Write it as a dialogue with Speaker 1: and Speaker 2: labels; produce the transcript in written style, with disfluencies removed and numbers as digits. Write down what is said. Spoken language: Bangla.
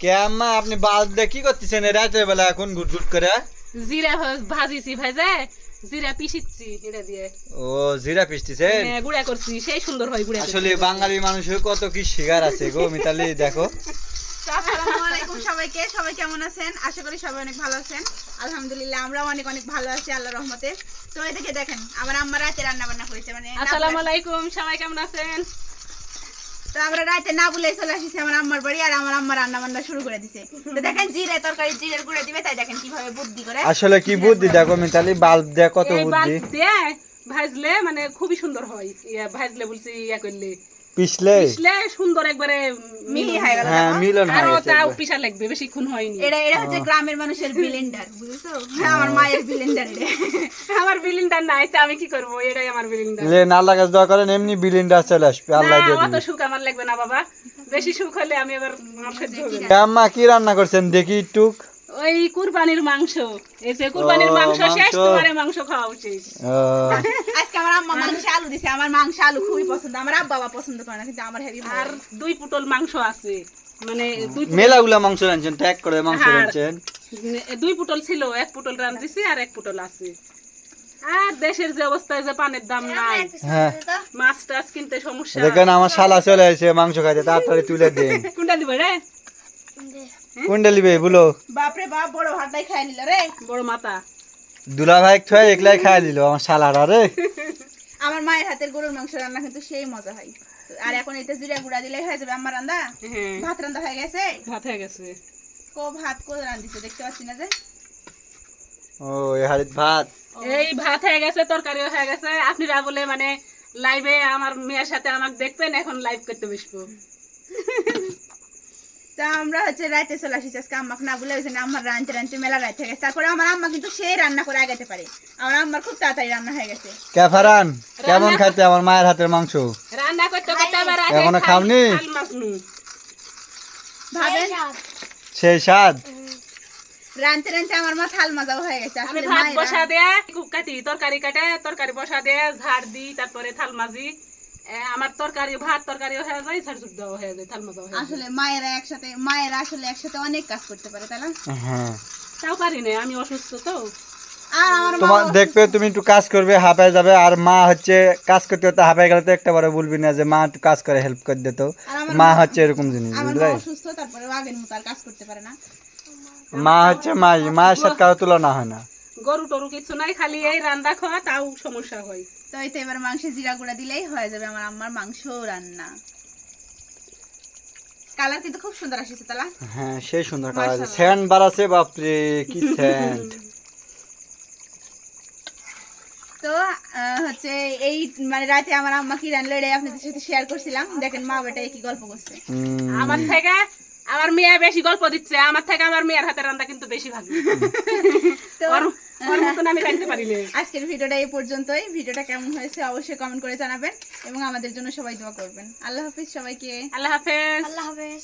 Speaker 1: কে আম্মা আপনি বাল দিয়ে কি করতেছেন রাতের বেলা এখন গুটগুট করে?
Speaker 2: জিরা ভাজিছি ভাজে জিরা পিষিচ্ছি এটা দিয়ে।
Speaker 1: ও জিরা পিষতেছেন?
Speaker 2: হ্যাঁ গুঁড়া করছি, সেই সুন্দর হয় গুঁড়া।
Speaker 1: আসলে বাঙালি মানুষের কত কি শিকার আছে গো মিতালি, দেখো।
Speaker 3: আসসালামু আলাইকুম সবাইকে, সবাই কেমন আছেন? আশা করি সবাই অনেক ভালো আছেন। আলহামদুলিল্লাহ আমরাও অনেক অনেক ভালো আছি আল্লাহর রহমতে। তো এদিকে দেখেন আমার আম্মা রাতে রান্না বান্না করেছে, মানে
Speaker 2: আসসালামু আলাইকুম, সবাই কেমন আছেন?
Speaker 3: তো আমরা রাতে না বলে চলে আসিছি আমার আম্মার বাড়ি, আর আমার আম্মা রান্না বান্না শুরু করে দিছে। তো দেখেন জিরে তরকারি জিরের গুঁড়া দিবে, তাই দেখেন কিভাবে বুদ্ধি করে।
Speaker 1: আসলে কি বুদ্ধি দেখো মিতালি, বাল্ব দিয়ে কত
Speaker 2: এই
Speaker 1: বুদ্ধি।
Speaker 2: বাল্ব দিয়ে ভাজলে মানে খুবই সুন্দর হয়। ভাজলে বলছি করলে
Speaker 1: পিছলে
Speaker 2: পিষলে সুন্দর একবারে
Speaker 3: মিহি হয়ে গেল।
Speaker 1: হ্যাঁ মিলন
Speaker 2: আর
Speaker 1: হয়ে গেছে।
Speaker 2: তাও পিষা লাগবে, বেশিক্ষণ হয়নি।
Speaker 3: এটা হচ্ছে গ্রামের মানুষের ব্লেন্ডার, বুঝছো? আমার মায়ের ব্লেন্ডার এটা।
Speaker 2: আমার বিলিন্ডার নাই, তো আমি কি করব? এটাই আমার বিলিন্ডার।
Speaker 1: লে না লাগাস দোয়া করেন, এমনি বিলিন্ডার চলে আসবে, আল্লাহ দিয়ে
Speaker 2: অত
Speaker 1: দিবে।
Speaker 2: সুখ আমার লাগবে না বাবা, বেশি সুখ হলে আমি আবার আমার সহ্য হবে না।
Speaker 1: কে আম্মা কি রান্না করছেন দেখি একটু?
Speaker 2: ওই কুরবানির মাংস, এই যে কুরবানির মাংস শেষ,
Speaker 1: মাংস।
Speaker 2: তোমারে মাংস খাওয়া উচিত।
Speaker 3: আজকে আমার আম্মা মাংস আলু দিছে, আমার মাংস আলু খুবই পছন্দ। আমার আব্বা পছন্দ করে না, কিন্তু আমার হেভি ভালো
Speaker 2: আর
Speaker 3: লাগে।
Speaker 2: 2 পুটল মাংস আছে, মানে 2
Speaker 1: মেলাগুলা মাংস রাঁধছেন, ট্যাগ করে মাংস
Speaker 2: হ্যাঁ।
Speaker 1: রাঁধছেন।
Speaker 2: 2 পুটল ছিল, 1 পুটল রাঁধছি আর 1 পুটল আছে। আর দেশের যে অবস্থায় যে পানের দাম নাই,
Speaker 1: হ্যাঁ
Speaker 2: মাছ টাছ কিনতে সমস্যা।
Speaker 1: দেখেন আমার শালা চলে আসে মাংস খাইতে, তাড়াতাড়ি তুলে দেন।
Speaker 2: কোনটা দিব রে?
Speaker 1: কোনটা লিবে বলো?
Speaker 3: বাপরে বাপ, বড় ভাতটাই খাই নিল রে।
Speaker 2: বড় মাথা।
Speaker 1: দুলা ভাই ছয় একলাই খাই দিল আমার শালারা রে।
Speaker 3: আমার মায়ের হাতের গরুর মাংস রান্না কিন্তু সেই মজা হয়। আর এখন এটা জিরা গুঁড়া দিলেই হয়ে যাবে আমার রান্না।
Speaker 2: হ্যাঁ
Speaker 3: ভাত রান্না হয়ে গেছে।
Speaker 2: ভাত হয়ে গেছে।
Speaker 3: ভাত রান্ধিছে দেখতে পাচ্ছি না যে।
Speaker 1: ও এই হাড়িত ভাত।
Speaker 2: এই ভাত হয়ে গেছে, তরকারিও হয়ে গেছে। আপনারা বলে মানে লাইভে আমার মেয়ের সাথে আমাকে দেখবেন, এখন লাইভ করতে বসবো।
Speaker 3: তা আমরা হচ্ছে রাতে চলে আসিছি আজকে, আম্মাকে না বলে ওই জন্য আমার রাঁধতে রাঁধতে মেলা রাত হয়ে গেছে। তারপরে আমার আম্মা কিন্তু সেই রান্না করে আগাতে পারে। আমার আম্মার খুব তাড়াতাড়ি রান্না হয়ে গেছে।
Speaker 1: ক্যাফারান কেমন খাইতে আমার মায়ের হাতের মাংস?
Speaker 2: রান্না করতে করতে আবার
Speaker 1: এখনো খাওনি?
Speaker 3: ভাবেন
Speaker 1: সেই স্বাদ।
Speaker 3: রাঁধতে রাঁধতে আমার মা থাল মাজাও হয়ে গেছে।
Speaker 2: আমি
Speaker 3: আসলে
Speaker 2: ভাত
Speaker 3: মায়েরা-
Speaker 2: বসা দিয়ে কাটি, তরকারি কাটে, তরকারি বসা দিয়ে ঝাড় দিই, তারপরে থাল মাজি। আমার তরকারি ভাত তরকারিও হয়ে যায়, ঝাড় ঝুট দেওয়া হয়ে যায়, থাল মাজাও হয়ে যায়।
Speaker 3: আসলে মায়েরা আসলে একসাথে অনেক কাজ করতে পারে, তাই না?
Speaker 1: হ্যাঁ
Speaker 2: তাও পারি না, আমি অসুস্থ তো।
Speaker 3: আর আমার মা
Speaker 1: তোমার দেখবে তুমি একটু কাজ করবে, হাঁপায় যাবে, আর মা হচ্ছে কাজ করতে করতে হাঁপায় গেলে তো একটা বারে বলবি না যে মা একটু কাজ করে হেল্প করে দিত। মা হচ্ছে এরকম জিনিস,
Speaker 3: আমার
Speaker 1: বুঝলে?
Speaker 3: মা অসুস্থ, তারপরে আগের মতো আর কাজ করতে পারে না।
Speaker 1: মা হচ্ছে মায়ের সাথে কারো তুলনা হয় না।
Speaker 2: গরু টরু কিছু নাই, খালি এই রান্না খাওয়া, তাও সমস্যা হয়।
Speaker 3: তো এই তো এবার মাংসে জিরা গুঁড়া দিলেই হয়ে যাবে আমার আম্মার মাংস রান্না। কালার কিন্তু খুব সুন্দর আসছে তালা।
Speaker 1: হ্যাঁ সেই সুন্দর কালার, সেন্ট বাড়াছে, বাপরে কি সেন্ট।
Speaker 3: তো হচ্ছে এই মানে রাতে আমার আম্মা কি রান্না এটাই আপনাদের সাথে শেয়ার করছিলাম। দেখেন মা বেটা কি গল্প করছে।
Speaker 2: আমার থেকে আমার মেয়ে বেশি গল্প দিচ্ছে, আমার থেকে আমার মেয়ের হাতে রান্না কিন্তু বেশি ভালো।
Speaker 3: তো
Speaker 2: ওর মতন আমি রাঁধতে পারি না।
Speaker 3: আজকের ভিডিওটা এই পর্যন্তই। ভিডিওটা কেমন হয়েছে অবশ্যই কমেন্ট করে জানাবেন, এবং আমাদের জন্য সবাই দোয়া করবেন। আল্লাহ হাফিজ সবাইকে।
Speaker 2: আল্লাহ হাফেজ।
Speaker 3: আল্লাহ হাফেজ।